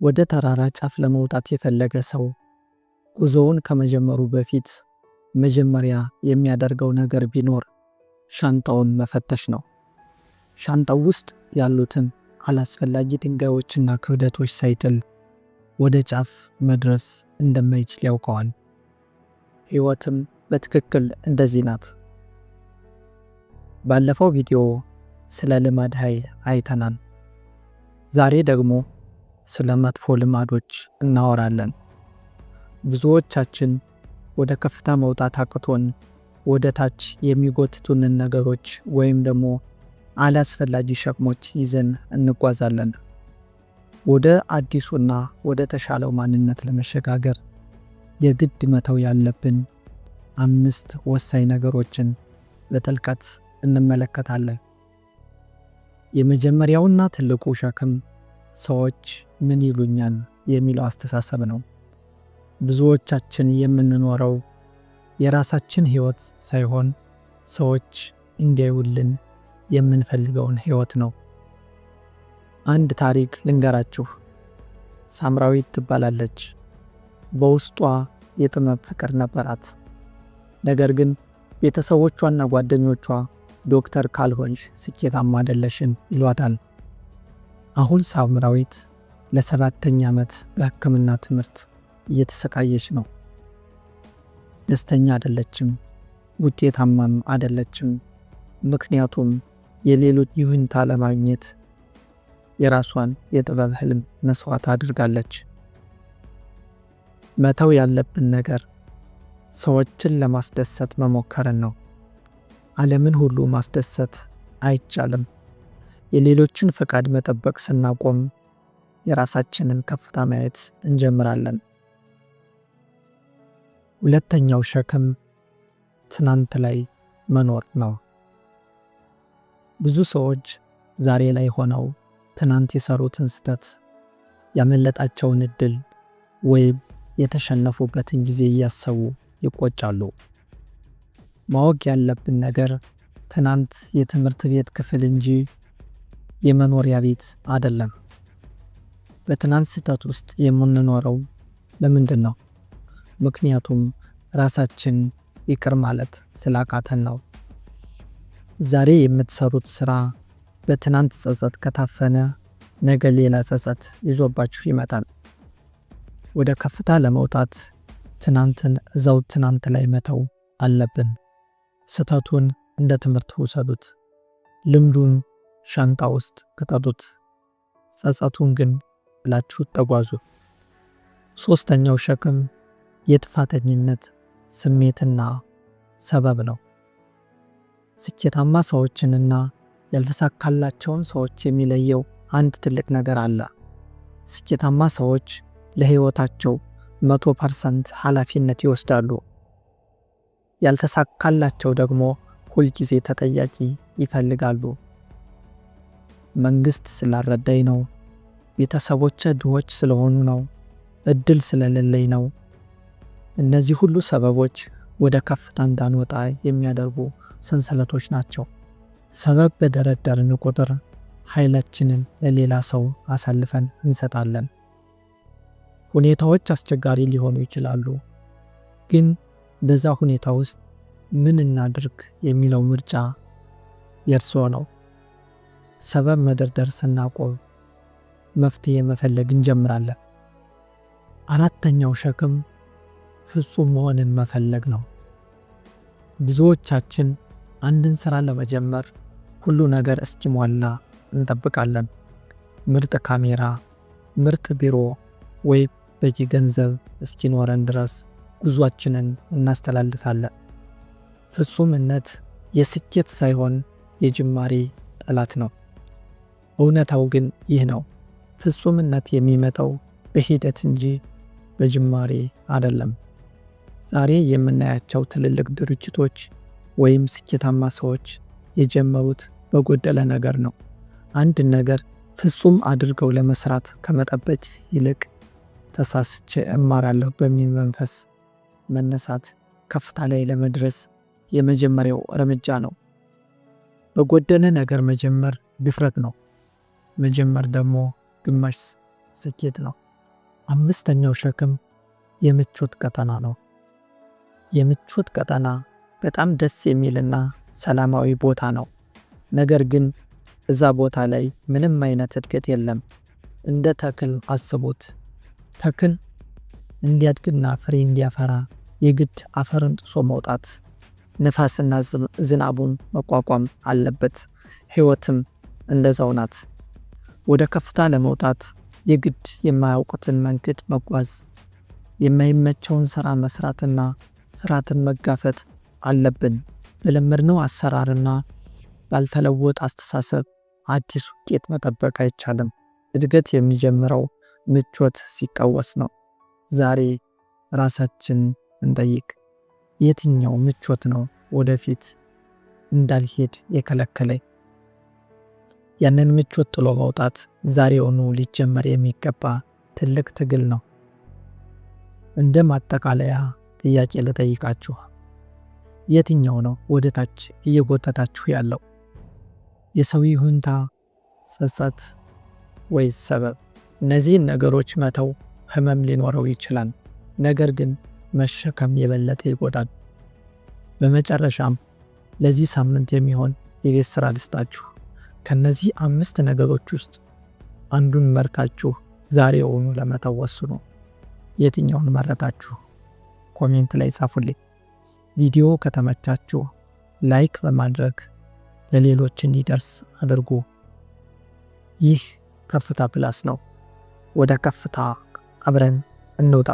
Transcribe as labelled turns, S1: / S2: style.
S1: ወደ ተራራ ጫፍ ለመውጣት የፈለገ ሰው ጉዞውን ከመጀመሩ በፊት መጀመሪያ የሚያደርገው ነገር ቢኖር ሻንጣውን መፈተሽ ነው። ሻንጣው ውስጥ ያሉትን አላስፈላጊ ድንጋዮችና ክብደቶች ሳይጥል ወደ ጫፍ መድረስ እንደማይችል ያውቀዋል። ሕይወትም በትክክል እንደዚህ ናት። ባለፈው ቪዲዮ ስለ ልማድ ኃይል አይተናል። ዛሬ ደግሞ ስለ መጥፎ ልማዶች እናወራለን። ብዙዎቻችን ወደ ከፍታ መውጣት አቅቶን ወደ ታች የሚጎትቱንን ነገሮች ወይም ደግሞ አላስፈላጊ ሸክሞች ይዘን እንጓዛለን። ወደ አዲሱና ወደ ተሻለው ማንነት ለመሸጋገር የግድ መተው ያለብን 5 ወሳኝ ነገሮችን በጥልቀት እንመለከታለን። የመጀመሪያውና ትልቁ ሸክም ሰዎች ምን ይሉኛል የሚለው አስተሳሰብ ነው። ብዙዎቻችን የምንኖረው የራሳችን ሕይወት ሳይሆን ሰዎች እንዲያዩልን የምንፈልገውን ሕይወት ነው። አንድ ታሪክ ልንገራችሁ። ሳምራዊት ትባላለች። በውስጧ የጥበብ ፍቅር ነበራት። ነገር ግን ቤተሰቦቿና ጓደኞቿ ዶክተር ካልሆንሽ ስኬታማ አይደለሽም ይሏታል። አሁን ሳምራዊት ለ7ኛ ዓመት በሕክምና ትምህርት እየተሰቃየች ነው። ደስተኛ አይደለችም፣ ውጤታማም አይደለችም። ምክንያቱም የሌሎች ይሁንታ ለማግኘት የራሷን የጥበብ ህልም መስዋዕት አድርጋለች። መተው ያለብን ነገር ሰዎችን ለማስደሰት መሞከርን ነው። ዓለምን ሁሉ ማስደሰት አይቻልም። የሌሎችን ፈቃድ መጠበቅ ስናቆም የራሳችንን ከፍታ ማየት እንጀምራለን። ሁለተኛው ሸክም ትናንት ላይ መኖር ነው። ብዙ ሰዎች ዛሬ ላይ ሆነው ትናንት የሰሩትን ስህተት፣ ያመለጣቸውን እድል ወይም የተሸነፉበትን ጊዜ እያሰቡ ይቆጫሉ። ማወቅ ያለብን ነገር ትናንት የትምህርት ቤት ክፍል እንጂ የመኖሪያ ቤት አይደለም። በትናንት ስህተት ውስጥ የምንኖረው ለምንድን ነው? ምክንያቱም ራሳችን ይቅር ማለት ስላቃተን ነው። ዛሬ የምትሰሩት ስራ በትናንት ጸጸት ከታፈነ ነገ ሌላ ጸጸት ይዞባችሁ ይመጣል። ወደ ከፍታ ለመውጣት ትናንትን እዛው ትናንት ላይ መተው አለብን። ስህተቱን እንደ ትምህርት ውሰዱት። ልምዱን ሻንጣ ውስጥ ክተቱት። ጸጸቱን ግን ብላችሁ ተጓዙ። ሶስተኛው ሸክም የጥፋተኝነት ስሜትና ሰበብ ነው። ስኬታማ ሰዎችንና ያልተሳካላቸውን ሰዎች የሚለየው አንድ ትልቅ ነገር አለ። ስኬታማ ሰዎች ለሕይወታቸው 100% ኃላፊነት ይወስዳሉ። ያልተሳካላቸው ደግሞ ሁልጊዜ ተጠያቂ ይፈልጋሉ። መንግስት ስላልረዳኝ ነው፣ ቤተሰቦቼ ድሆች ስለሆኑ ነው፣ እድል ስለሌለኝ ነው። እነዚህ ሁሉ ሰበቦች ወደ ከፍታ እንዳንወጣ የሚያደርጉ ሰንሰለቶች ናቸው። ሰበብ በደረደርን ቁጥር ኃይላችንን ለሌላ ሰው አሳልፈን እንሰጣለን። ሁኔታዎች አስቸጋሪ ሊሆኑ ይችላሉ፣ ግን በዛ ሁኔታ ውስጥ ምን እናድርግ የሚለው ምርጫ የእርስዎ ነው። ሰበብ መደርደር ስናቆም መፍትሄ መፈለግ እንጀምራለን። አራተኛው ሸክም ፍጹም መሆንን መፈለግ ነው። ብዙዎቻችን አንድን ስራ ለመጀመር ሁሉ ነገር እስኪሟላ እንጠብቃለን። ምርጥ ካሜራ፣ ምርጥ ቢሮ ወይም በቂ ገንዘብ እስኪኖረን ድረስ ጉዟችንን እናስተላልፋለን። ፍጹምነት የስኬት ሳይሆን የጅማሬ ጠላት ነው። እውነታው ግን ይህ ነው። ፍጹምነት የሚመጣው በሂደት እንጂ በጅማሬ አይደለም። ዛሬ የምናያቸው ትልልቅ ድርጅቶች ወይም ስኬታማ ሰዎች የጀመሩት በጎደለ ነገር ነው። አንድ ነገር ፍጹም አድርገው ለመስራት ከመጠበቅ ይልቅ ተሳስቼ እማራለሁ በሚል መንፈስ መነሳት ከፍታ ላይ ለመድረስ የመጀመሪያው እርምጃ ነው። በጎደለ ነገር መጀመር ድፍረት ነው። መጀመር ደግሞ ግማሽ ስኬት ነው። አምስተኛው ሸክም የምቾት ቀጠና ነው። የምቾት ቀጠና በጣም ደስ የሚልና ሰላማዊ ቦታ ነው። ነገር ግን እዛ ቦታ ላይ ምንም አይነት እድገት የለም። እንደ ተክል አስቡት። ተክል እንዲያድግና ፍሬ እንዲያፈራ የግድ አፈርን ጥሶ መውጣት፣ ንፋስና ዝናቡን መቋቋም አለበት። ሕይወትም እንደዛው ናት። ወደ ከፍታ ለመውጣት የግድ የማያውቁትን መንገድ መጓዝ፣ የማይመቸውን ሥራ መስራትና ፍርሃትን መጋፈጥ አለብን። በለመድነው አሰራርና ባልተለወጠ አስተሳሰብ አዲስ ውጤት መጠበቅ አይቻልም። እድገት የሚጀምረው ምቾት ሲቃወስ ነው። ዛሬ ራሳችን እንጠይቅ። የትኛው ምቾት ነው ወደፊት እንዳልሄድ የከለከለኝ? ያንን ምቾት ጥሎ መውጣት ዛሬውኑ ሊጀመር የሚገባ ትልቅ ትግል ነው። እንደ ማጠቃለያ ጥያቄ ልጠይቃችሁ። የትኛው ነው ወደ ታች እየጎተታችሁ ያለው? የሰው ይሁንታ፣ ጸጸት ወይስ ሰበብ? እነዚህን ነገሮች መተው ህመም ሊኖረው ይችላል፣ ነገር ግን መሸከም የበለጠ ይጎዳል። በመጨረሻም ለዚህ ሳምንት የሚሆን የቤት ስራ ልስጣችሁ። ከነዚህ 5 ነገሮች ውስጥ አንዱን መርጣችሁ ዛሬውኑ ለመተው ወስኑ። የትኛውን መረጣችሁ? ኮሜንት ላይ ጻፉልኝ። ቪዲዮ ከተመቻችሁ ላይክ በማድረግ ለሌሎች እንዲደርስ አድርጉ። ይህ ከፍታ ፕላስ ነው። ወደ ከፍታ አብረን እንውጣ።